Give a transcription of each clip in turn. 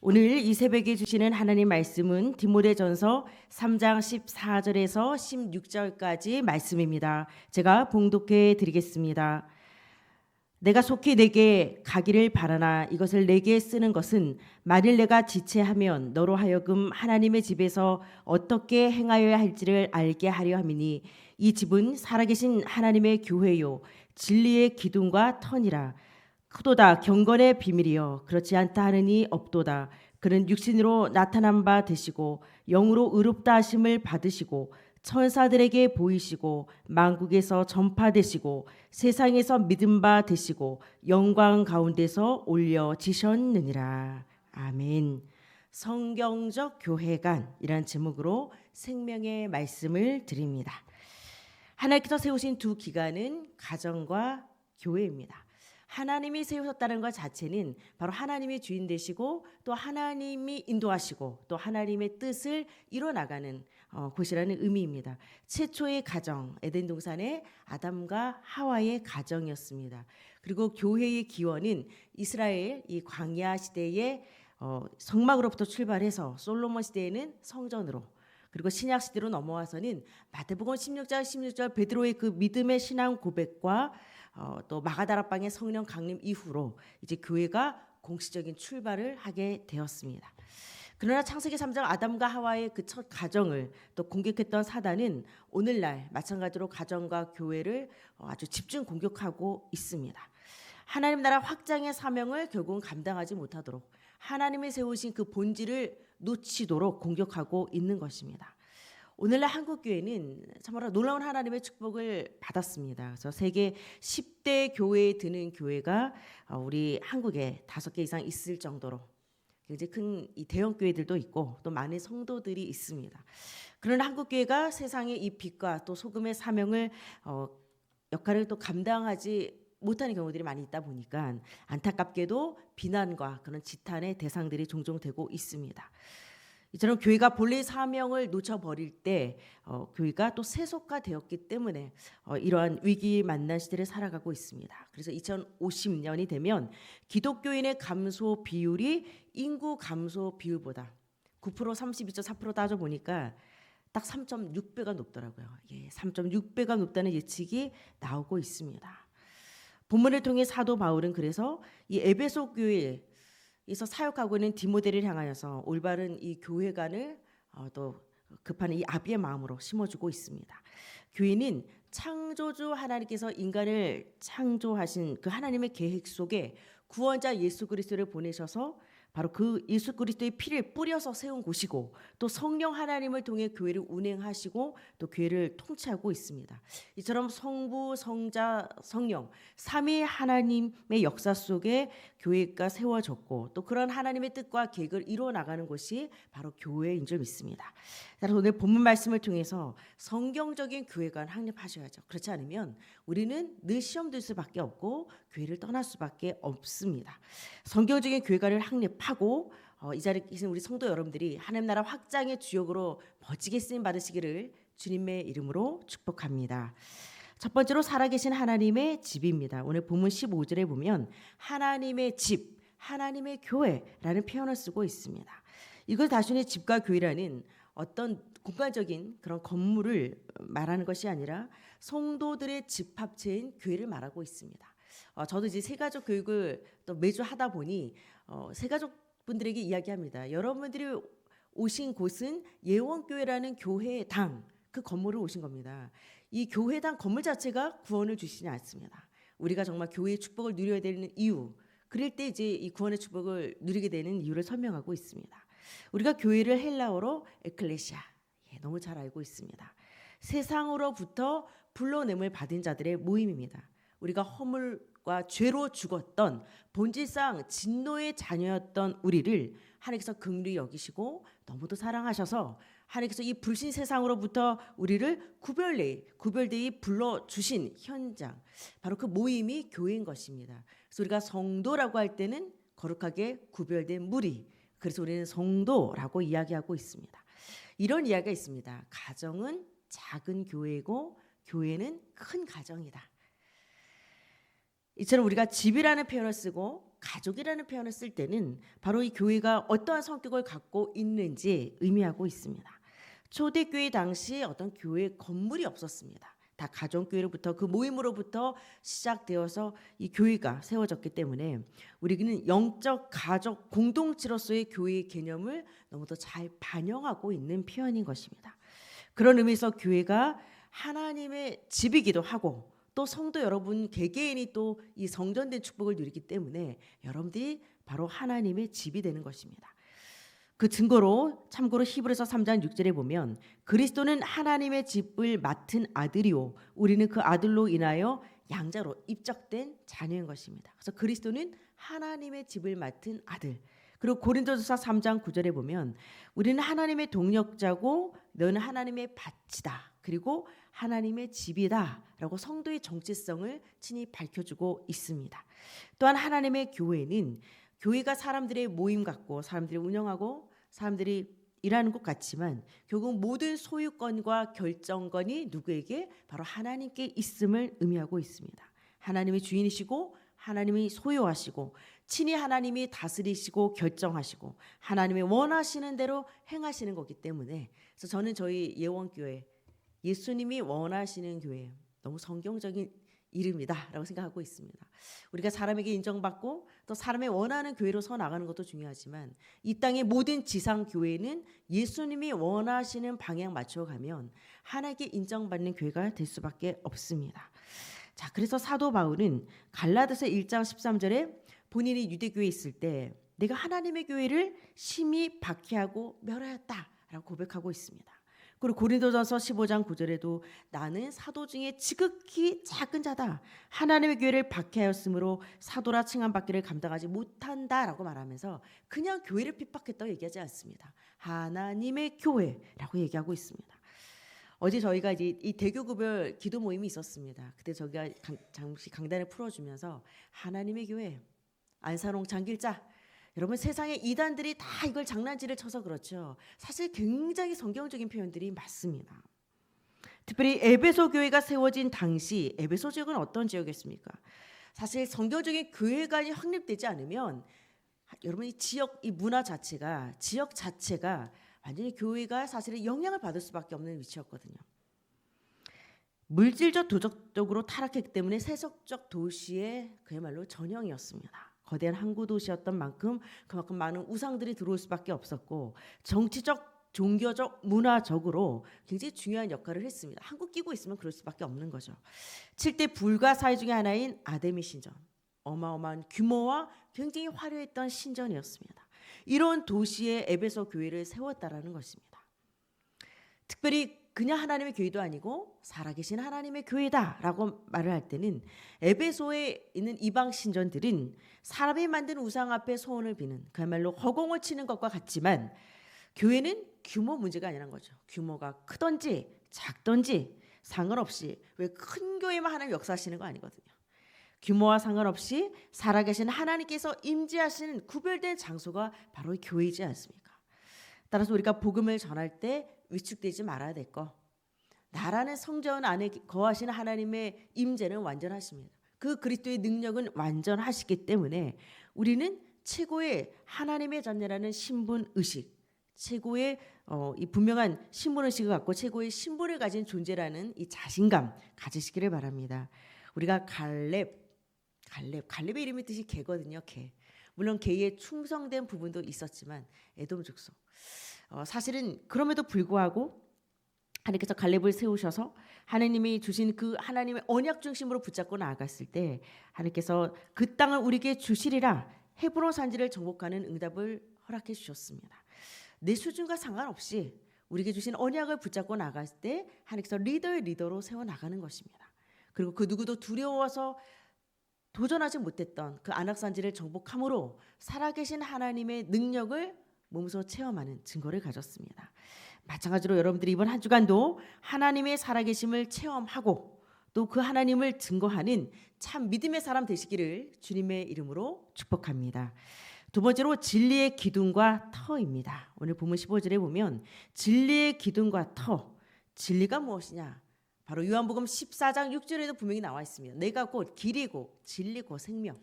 오늘 이 새벽에 주시는 하나님 말씀은 디모데전서 3장 14절에서 16절까지 말씀입니다. 제가 봉독해 드리겠습니다. 내가 속히 내게 가기를 바라나 이것을 내게 쓰는 것은 만일 내가 지체하면 너로 하여금 하나님의 집에서 어떻게 행하여야 할지를 알게 하려 함이니 이 집은 살아계신 하나님의 교회요 진리의 기둥과 터니라. 크도다 경건의 비밀이여 그렇지 않다 하느니 없도다. 그는 육신으로 나타난 바 되시고 영으로 의롭다 하심을 받으시고 천사들에게 보이시고 만국에서 전파되시고 세상에서 믿음 바 되시고 영광 가운데서 올려지셨느니라. 아멘. 성경적 교회관이란 제목으로 생명의 말씀을 드립니다. 하나님께서 세우신 두 기관은 가정과 교회입니다. 하나님이 세우셨다는 것 자체는 바로 하나님이 주인 되시고 또 하나님이 인도하시고 또 하나님의 뜻을 이뤄나가는 곳이라는 의미입니다. 최초의 가정 에덴 동산의 아담과 하와의 가정이었습니다. 그리고 교회의 기원은 이스라엘 이 광야 시대의 성막으로부터 출발해서 솔로몬 시대에는 성전으로 그리고 신약 시대로 넘어와서는 마태복음 16절 베드로의 그 믿음의 신앙 고백과 또 마가다락방의 성령 강림 이후로 이제 교회가 공식적인 출발을 하게 되었습니다. 그러나 창세기 3장 아담과 하와의 그 첫 가정을 또 공격했던 사단은 오늘날 마찬가지로 가정과 교회를 아주 집중 공격하고 있습니다. 하나님 나라 확장의 사명을 결국은 감당하지 못하도록 하나님이 세우신 그 본질을 놓치도록 공격하고 있는 것입니다. 오늘날 한국교회는 참으로 놀라운 하나님의 축복을 받았습니다. 그래서 세계 10대 교회에 드는 교회가 우리 한국에 5개 이상 있을 정도로 이제 큰 이 대형 교회들도 있고 또 많은 성도들이 있습니다. 그러나 한국교회가 세상의 이 빛과 또 소금의 사명을 역할을 또 감당하지 못하는 경우들이 많이 있다 보니까 안타깝게도 비난과 그런 지탄의 대상들이 종종 되고 있습니다. 이처럼 교회가 본래의 사명을 놓쳐버릴 때 교회가 또 세속화되었기 때문에 이러한 위기 만난 시대를 살아가고 있습니다. 그래서 2050년이 되면 기독교인의 감소 비율이 인구 감소 비율보다 9% 32.4% 따져보니까 딱 3.6배가 높더라고요. 3.6배가 높다는 예측이 나오고 있습니다. 본문을 통해 사도 바울은 그래서 이 에베소 교회 에서 사역하고 있는 디모데를 향하여서 올바른 이 교회관을 또 급한 이 아비의 마음으로 심어주고 있습니다. 교회는 창조주 하나님께서 인간을 창조하신 그 하나님의 계획 속에 구원자 예수 그리스도를 보내셔서 바로 그 예수 그리스도의 피를 뿌려서 세운 곳이고 또 성령 하나님을 통해 교회를 운행하시고 또 교회를 통치하고 있습니다. 이처럼 성부, 성자, 성령 삼위 하나님의 역사 속에 교회가 세워졌고 또 그런 하나님의 뜻과 계획을 이루어 나가는 곳이 바로 교회인 줄 믿습니다. 따라서 오늘 본문 말씀을 통해서 성경적인 교회관 확립하셔야죠. 그렇지 않으면 우리는 늘 시험 들 수밖에 없고 교회를 떠날 수밖에 없습니다. 성경적인 교회관을 확립하고 이 자리에 계신 우리 성도 여러분들이 하나님 나라 확장의 주역으로 멋지게 쓰임 받으시기를 주님의 이름으로 축복합니다. 첫 번째로 살아계신 하나님의 집입니다. 오늘 본문 15절에 보면 하나님의 집, 하나님의 교회라는 표현을 쓰고 있습니다. 이걸 단순히 집과 교회라는 어떤 공간적인 그런 건물을 말하는 것이 아니라 성도들의 집합체인 교회를 말하고 있습니다. 저도 이제 세가족 교육을 또 매주 하다 보니 세가족 분들에게 이야기합니다. 여러분들이 오신 곳은 예원교회라는 교회당 그 건물을 오신 겁니다. 이 교회당 건물 자체가 구원을 주시지 않습니다. 우리가 정말 교회의 축복을 누려야 되는 이유, 그럴 때 이제 이 구원의 축복을 누리게 되는 이유를 설명하고 있습니다. 우리가 교회를 헬라어로 에클레시아, 너무 잘 알고 있습니다. 세상으로부터 불러냄을 받은 자들의 모임입니다. 우리가 허물과 죄로 죽었던 본질상 진노의 자녀였던 우리를 하나님께서 긍휼히 여기시고 너무도 사랑하셔서 하나님께서 이 불신 세상으로부터 우리를 구별되이 불러주신 현장, 바로 그 모임이 교회인 것입니다. 그래서 우리가 성도라고 할 때는 거룩하게 구별된 무리, 그래서 우리는 성도라고 이야기하고 있습니다. 이런 이야기가 있습니다. 가정은 작은 교회고 교회는 큰 가정이다. 이처럼 우리가 집이라는 표현을 쓰고 가족이라는 표현을 쓸 때는 바로 이 교회가 어떠한 성격을 갖고 있는지 의미하고 있습니다. 초대교회 당시 어떤 교회 건물이 없었습니다. 다 가정교회로부터 그 모임으로부터 시작되어서 이 교회가 세워졌기 때문에 우리는 영적 가족 공동체로서의 교회의 개념을 너무도 잘 반영하고 있는 표현인 것입니다. 그런 의미에서 교회가 하나님의 집이기도 하고 또 성도 여러분 개개인이 또 이 성전된 축복을 누리기 때문에 여러분들이 바로 하나님의 집이 되는 것입니다. 그 증거로 참고로 히브리서 3장 6절에 보면 그리스도는 하나님의 집을 맡은 아들이요 우리는 그 아들로 인하여 양자로 입적된 자녀인 것입니다. 그래서 그리스도는 하나님의 집을 맡은 아들. 그리고 고린도전서 3장 9절에 보면 우리는 하나님의 동력자고 너는 하나님의 밭이다. 그리고 하나님의 집이다라고 성도의 정체성을 친히 밝혀주고 있습니다. 또한 하나님의 교회는 교회가 사람들의 모임 같고 사람들이 운영하고 사람들이 일하는 것 같지만 결국 모든 소유권과 결정권이 누구에게 바로 하나님께 있음을 의미하고 있습니다. 하나님의 주인이시고 하나님이 소유하시고 친히 하나님이 다스리시고 결정하시고 하나님의 원하시는 대로 행하시는 거기 때문에 그래서 저는 저희 예원교회 예수님이 원하시는 교회 너무 성경적인 이름이다라고 생각하고 있습니다. 우리가 사람에게 인정받고 또 사람이 원하는 교회로 서 나가는 것도 중요하지만 이 땅의 모든 지상 교회는 예수님이 원하시는 방향 맞춰가면 하나님께 인정받는 교회가 될 수밖에 없습니다. 자, 그래서 사도 바울은 갈라디아서 1장 13절에 본인이 유대교회에 있을 때 내가 하나님의 교회를 심히 박해하고 멸하였다라고 고백하고 있습니다. 그리고 고린도전서 15장 9절에도 나는 사도 중에 지극히 작은 자다. 하나님의 교회를 박해하였으므로 사도라 칭함받기를 감당하지 못한다라고 말하면서 그냥 교회를 핍박했다고 얘기하지 않습니다. 하나님의 교회라고 얘기하고 있습니다. 어제 저희가 이제 이 대교구별 기도 모임이 있었습니다. 그때 저희가 잠시 강단을 풀어주면서 하나님의 교회, 안산홍 장길자 여러분 세상에 이단들이 다 이걸 장난질을 쳐서 그렇죠. 사실 굉장히 성경적인 표현들이 많습니다. 특별히 에베소 교회가 세워진 당시 에베소 지역은 어떤 지역이었습니까? 사실 성경적인 교회관이 확립되지 않으면 여러분 이 지역 이 문화 자체가 지역 자체가 완전히 교회가 사실은 영향을 받을 수밖에 없는 위치였거든요. 물질적 도덕적으로 타락했기 때문에 세속적 도시의 그야말로 전형이었습니다. 거대한 항구 도시였던 만큼 그만큼 많은 우상들이 들어올 수밖에 없었고 정치적, 종교적, 문화적으로 굉장히 중요한 역할을 했습니다. 한국 끼고 있으면 그럴 수밖에 없는 거죠. 7대 불가사의 중에 하나인 아데미 신전. 어마어마한 규모와 굉장히 화려했던 신전이었습니다. 이런 도시에 에베소 교회를 세웠다라는 것입니다. 특별히 그냥 하나님의 교회도 아니고 살아계신 하나님의 교회다라고 말을 할 때는 에베소에 있는 이방 신전들은 사람이 만든 우상 앞에 소원을 비는 그야말로 허공을 치는 것과 같지만 교회는 규모 문제가 아니라는 거죠. 규모가 크든지 작든지 상관없이 왜 큰 교회만 하나님 역사하시는 거 아니거든요. 규모와 상관없이 살아계신 하나님께서 임재하시는 구별된 장소가 바로 교회이지 않습니까? 따라서 우리가 복음을 전할 때 위축되지 말아야 될 거. 나라는 성전 안에 거하시는 하나님의 임재는 완전하십니다. 그 그리스도의 능력은 완전하시기 때문에 우리는 최고의 하나님의 자녀라는 신분 의식, 최고의 이 분명한 신분 의식을 갖고 최고의 신분을 가진 존재라는 이 자신감 가지시기를 바랍니다. 우리가 갈렙의 이름의 뜻이 개거든요. 개. 물론 개에 충성된 부분도 있었지만 에돔 족속. 사실은 그럼에도 불구하고 하나님께서 갈렙을 세우셔서 하나님이 주신 그 하나님의 언약 중심으로 붙잡고 나아갔을 때 하나님께서 그 땅을 우리에게 주시리라 헤브론 산지를 정복하는 응답을 허락해 주셨습니다. 내 수준과 상관없이 우리에게 주신 언약을 붙잡고 나갔을 때 하나님께서 리더의 리더로 세워나가는 것입니다. 그리고 그 누구도 두려워서 도전하지 못했던 그 안악산지를 정복함으로 살아계신 하나님의 능력을 몸소 체험하는 증거를 가졌습니다. 마찬가지로 여러분들이 이번 한 주간도 하나님의 살아계심을 체험하고 또 그 하나님을 증거하는 참 믿음의 사람 되시기를 주님의 이름으로 축복합니다. 두 번째로 진리의 기둥과 터입니다. 오늘 본문 15절에 보면 진리의 기둥과 터, 진리가 무엇이냐? 바로 요한복음 14장 6절에도 분명히 나와 있습니다. 내가 곧 길이고 진리고 생명.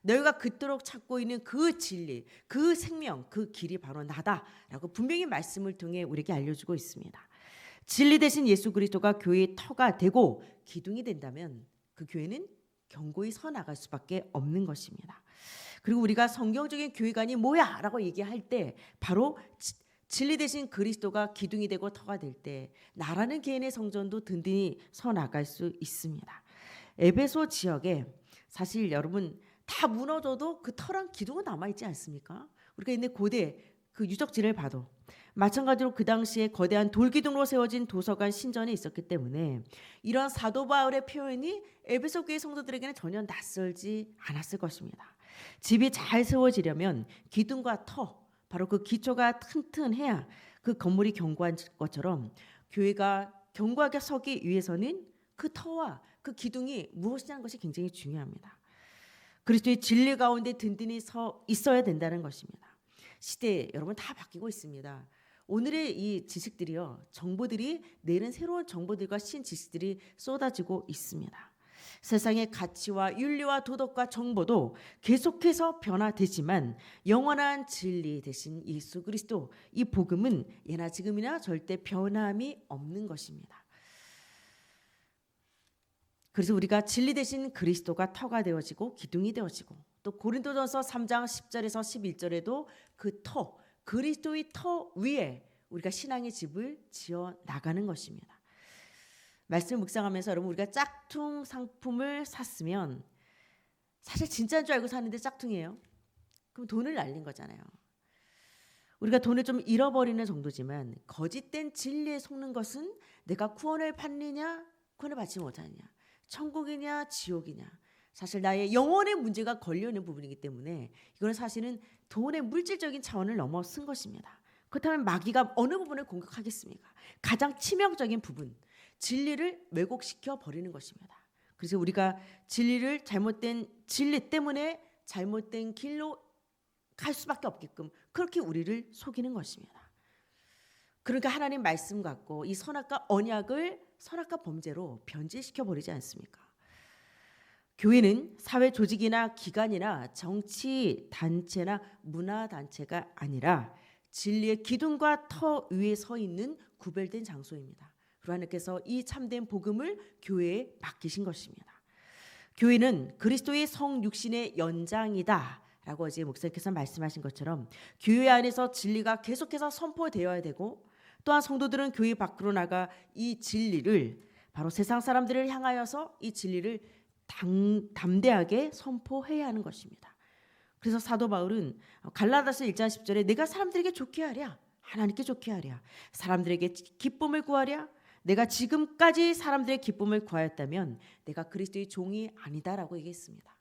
너희가 그토록 찾고 있는 그 진리, 그 생명, 그 길이 바로 나다라고 분명히 말씀을 통해 우리에게 알려주고 있습니다. 진리 대신 예수 그리스도가 교회의 터가 되고 기둥이 된다면 그 교회는 견고히 서 나갈 수밖에 없는 것입니다. 그리고 우리가 성경적인 교회관이 뭐야? 라고 얘기할 때 바로 진리 대신 그리스도가 기둥이 되고 터가 될 때 나라는 개인의 성전도 든든히 서 나갈 수 있습니다. 에베소 지역에 사실 여러분 다 무너져도 그 터랑 기둥은 남아있지 않습니까? 우리가 있는 고대 그 유적지를 봐도 마찬가지로 그 당시에 거대한 돌기둥으로 세워진 도서관 신전이 있었기 때문에 이런 사도 바울의 표현이 에베소 교회 성도들에게는 전혀 낯설지 않았을 것입니다. 집이 잘 세워지려면 기둥과 터, 바로 그 기초가 튼튼해야 그 건물이 견고한 것처럼 교회가 견고하게 서기 위해서는 그 터와 그 기둥이 무엇이냐는 것이 굉장히 중요합니다. 그리스도의 진리 가운데 든든히 서 있어야 된다는 것입니다. 시대 여러분 다 바뀌고 있습니다. 오늘의 이 지식들이요, 정보들이 내일은 새로운 정보들과 신지식들이 쏟아지고 있습니다. 세상의 가치와 윤리와 도덕과 정보도 계속해서 변화되지만 영원한 진리 대신 예수 그리스도, 이 복음은 예나 지금이나 절대 변함이 없는 것입니다. 그래서 우리가 진리 대신 그리스도가 터가 되어지고 기둥이 되어지고, 또 고린도전서 3장 10절에서 11절에도 그 터, 그리스도의 터 위에 우리가 신앙의 집을 지어 나가는 것입니다. 말씀을 묵상하면서 여러분, 우리가 짝퉁 상품을 샀으면 사실 진짜인 줄 알고 샀는데 짝퉁이에요. 그럼 돈을 날린 거잖아요. 우리가 돈을 좀 잃어버리는 정도지만 거짓된 진리에 속는 것은 내가 구원을 받느냐 구원을 받지 못하느냐, 천국이냐 지옥이냐, 사실 나의 영혼의 문제가 걸려있는 부분이기 때문에 이거는 사실은 돈의 물질적인 차원을 넘어선 것입니다. 그렇다면 마귀가 어느 부분을 공격하겠습니까? 가장 치명적인 부분, 진리를 왜곡시켜 버리는 것입니다. 그래서 우리가 진리를 잘못된 진리 때문에 잘못된 길로 갈 수밖에 없게끔 그렇게 우리를 속이는 것입니다. 그러니까 하나님 말씀 갖고 이 선악과 언약을 선악과 범죄로 변질시켜 버리지 않습니까? 교회는 사회 조직이나 기관이나 정치 단체나 문화 단체가 아니라 진리의 기둥과 터 위에 서 있는 구별된 장소입니다. 그리고 하나님께서 이 참된 복음을 교회에 맡기신 것입니다. 교회는 그리스도의 성육신의 연장이다 라고 어제 목사님께서 말씀하신 것처럼 교회 안에서 진리가 계속해서 선포되어야 되고, 또한 성도들은 교회 밖으로 나가 이 진리를 바로 세상 사람들을 향하여서 이 진리를 담대하게 선포해야 하는 것입니다. 그래서 사도 바울은 갈라디아서 1장 10절에 내가 사람들에게 좋게 하랴, 하나님께 좋게 하랴, 사람들에게 기쁨을 구하랴, 내가 지금까지 사람들의 기쁨을 구하였다면 내가 그리스도의 종이 아니다라고 얘기했습니다.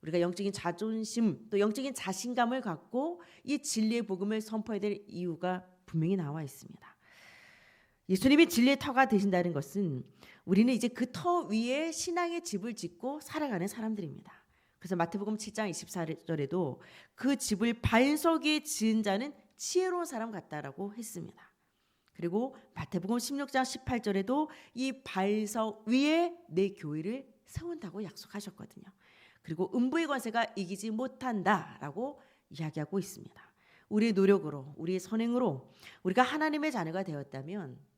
우리가 영적인 자존심 또 영적인 자신감을 갖고 이 진리의 복음을 선포해야 될 이유가 분명히 나와 있습니다. 예수님이 진리의 터가 되신다는 것은 우리는 이제 그 터 위에 신앙의 집을 짓고 살아가는 사람들입니다. 그래서 마태복음 7장 24절에도 그 집을 반석 위에 지은 자는 지혜로운 사람 같다라고 했습니다. 그리고 마태복음 16장 18절에도 이 반석 위에 내 교회를 세운다고 약속하셨거든요. 그리고 음부의 권세가 이기지 못한다라고 이야기하고 있습니다. 우리의 노력으로, 우리의 선행으로 우리가 하나님의 자녀가 되었다면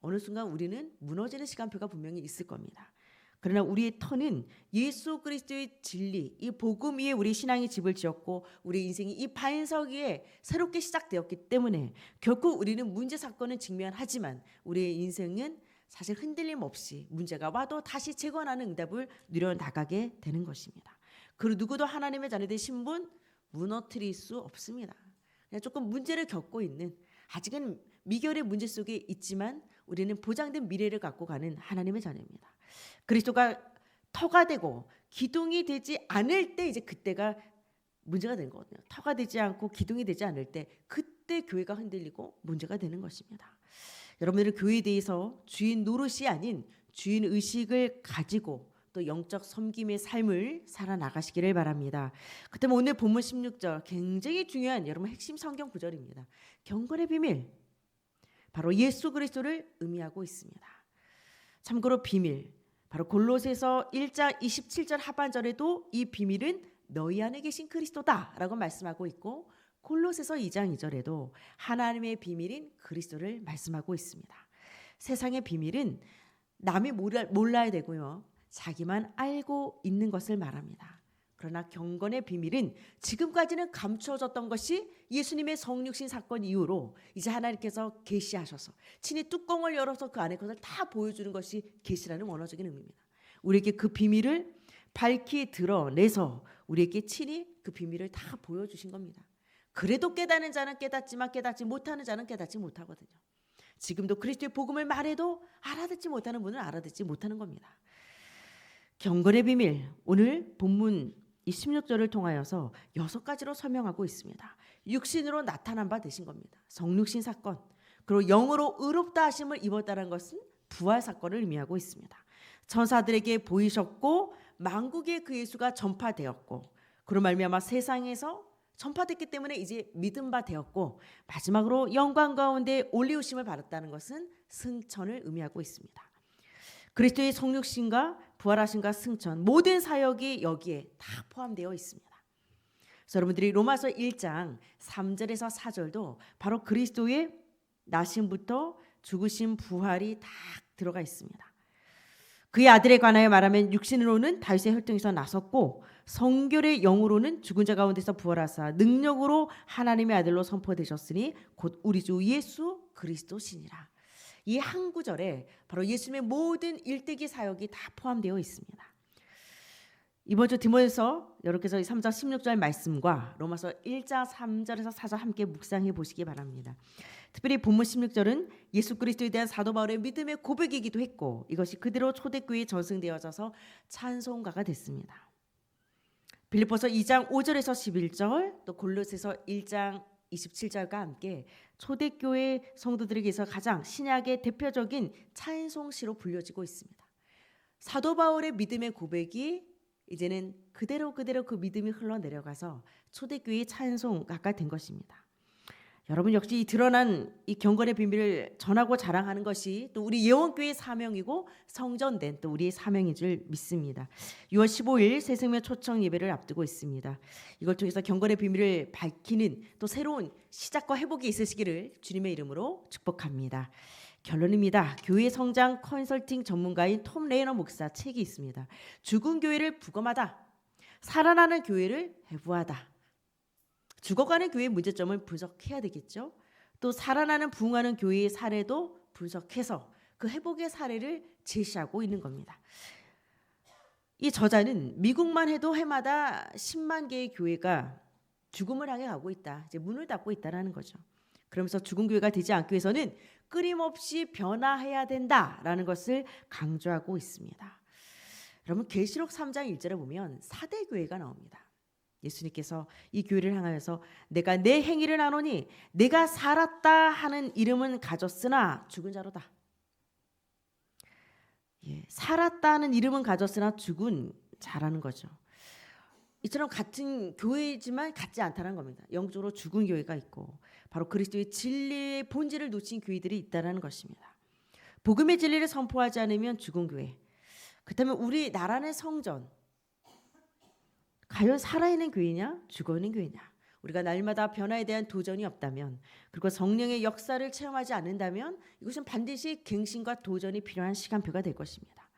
어느 순간 우리는 무너지는 시간표가 분명히 있을 겁니다. 그러나 우리의 터는 예수 그리스도의 진리, 이 복음 위에 우리 신앙의 집을 지었고 우리 인생이 이 반석 위에 새롭게 시작되었기 때문에 결코 우리는 문제 사건은 직면하지만 우리의 인생은 사실 흔들림 없이 문제가 와도 다시 재건하는 응답을 누려나가게 되는 것입니다. 그리고 누구도 하나님의 자녀된 신분 무너뜨릴 수 없습니다. 그냥 조금 문제를 겪고 있는, 아직은 미결의 문제 속에 있지만 우리는 보장된 미래를 갖고 가는 하나님의 자녀입니다. 그리스도가 터가 되고 기둥이 되지 않을 때 이제 그때가 문제가 되는 거거든요. 터가 되지 않고 기둥이 되지 않을 때 그때 교회가 흔들리고 문제가 되는 것입니다. 여러분들은 교회에 대해서 주인 노릇이 아닌 주인 의식을 가지고 또 영적 섬김의 삶을 살아나가시기를 바랍니다. 그렇다면 오늘 본문 16절 굉장히 중요한 여러분 핵심 성경 구절입니다. 경건의 비밀, 바로 예수 그리스도를 의미하고 있습니다. 참고로 비밀, 바로 골로새서 1장 27절 하반절에도 이 비밀은 너희 안에 계신 그리스도다라고 말씀하고 있고, 골로새서 2장 2절에도 하나님의 비밀인 그리스도를 말씀하고 있습니다. 세상의 비밀은 남이 몰라야 되고요, 자기만 알고 있는 것을 말합니다. 그러나 경건의 비밀은 지금까지는 감추어졌던 것이 예수님의 성육신 사건 이후로 이제 하나님께서 계시하셔서 친히 뚜껑을 열어서 그 안의 것을 다 보여주는 것이 계시라는 원어적인 의미입니다. 우리에게 그 비밀을 밝히 드러내서 우리에게 친히 그 비밀을 다 보여주신 겁니다. 그래도 깨닫는 자는 깨닫지만 깨닫지 못하는 자는 깨닫지 못하거든요. 지금도 그리스도의 복음을 말해도 알아듣지 못하는 분은 알아듣지 못하는 겁니다. 경건의 비밀, 오늘 본문 이 16절을 통하여서 6가지로 설명하고 있습니다. 육신으로 나타난 바 되신 겁니다. 성육신 사건, 그리고 영으로 의롭다 하심을 입었다는 것은 부활 사건을 의미하고 있습니다. 천사들에게 보이셨고 만국에 그 예수가 전파되었고, 그로 말미암아 세상에서 전파됐기 때문에 이제 믿음 바 되었고, 마지막으로 영광 가운데 올리우심을 받았다는 것은 승천을 의미하고 있습니다. 그리스도의 성육신과 부활하심과 승천, 모든 사역이 여기에 다 포함되어 있습니다. 그래서 여러분들이 로마서 1장 3절에서 4절도 바로 그리스도의 나심부터 죽으심 부활이 다 들어가 있습니다. 그의 아들에 관하여 말하면 육신으로는 다윗의 혈통에서 나섰고 성결의 영으로는 죽은 자 가운데서 부활하사 능력으로 하나님의 아들로 선포되셨으니 곧 우리 주 예수 그리스도시니라. 이 한 구절에 바로 예수님의 모든 일대기 사역이 다 포함되어 있습니다. 이번 주 디모데서 여러분께서 3장 16절 말씀과 로마서 1장 3절에서 4절 함께 묵상해 보시기 바랍니다. 특별히 본문 16절은 예수 그리스도에 대한 사도 바울의 믿음의 고백이기도 했고, 이것이 그대로 초대교회에 전승되어져서 찬송가가 됐습니다. 빌립보서 2장 5절에서 11절, 또 골로새서 1장 27절과 함께 초대교회 성도들에게서 가장 신약의 대표적인 찬송시로 불려지고 있습니다. 사도 바울의 믿음의 고백이 이제는 그대로 그 믿음이 흘러내려가서 초대교회의 찬송가가 된 것입니다. 여러분 역시 이 드러난 이 경건의 비밀을 전하고 자랑하는 것이 또 우리 예원교회의 사명이고 성전된 또 우리의 사명인 줄 믿습니다. 6월 15일 새생명 초청 예배를 앞두고 있습니다. 이걸 통해서 경건의 비밀을 밝히는 또 새로운 시작과 회복이 있으시기를 주님의 이름으로 축복합니다. 결론입니다. 교회 성장 컨설팅 전문가인 톰 레이너 목사 책이 있습니다. 죽은 교회를 부검하다, 살아나는 교회를 회부하다. 죽어가는 교회의 문제점을 분석해야 되겠죠. 또 살아나는 부흥하는 교회의 사례도 분석해서 그 회복의 사례를 제시하고 있는 겁니다. 이 저자는 미국만 해도 해마다 10만 개의 교회가 죽음을 향해 가고 있다, 이제 문을 닫고 있다라는 거죠. 그러면서 죽은 교회가 되지 않기 위해서는 끊임없이 변화해야 된다라는 것을 강조하고 있습니다. 여러분 계시록 3장 1절에 보면 4대 교회가 나옵니다. 예수님께서 이 교회를 향하여서 내가 내 행위를 아노니 내가 살았다 하는 이름은 가졌으나 죽은 자로다. 살았다 하는 이름은 가졌으나 죽은 자라는 거죠. 이처럼 같은 교회이지만 같지 않다는 겁니다. 영적으로 죽은 교회가 있고 바로 그리스도의 진리의 본질을 놓친 교회들이 있다는 것입니다. 복음의 진리를 선포하지 않으면 죽은 교회. 그렇다면 우리 나라의 성전 과연 살아있는 교회냐 죽어있는 교회냐. 우리가 날마다 변화에 대한 도전이 없다면, 그리고 성령의 역사를 체험하지 않는다면 이것은 반드시 갱신과 도전이 필요한 시간표가 될 것입니다.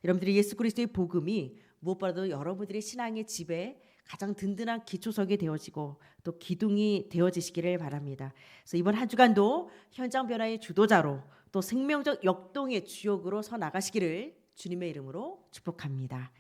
여러분들이 예수 그리스도의 복음이 무엇보다도 여러분들의 신앙의 집에 가장 든든한 기초석이 되어지고 또 기둥이 되어지시기를 바랍니다. 그래서 이번 한 주간도 현장 변화의 주도자로 또 생명적 역동의 주역으로 서 나가시기를 주님의 이름으로 축복합니다.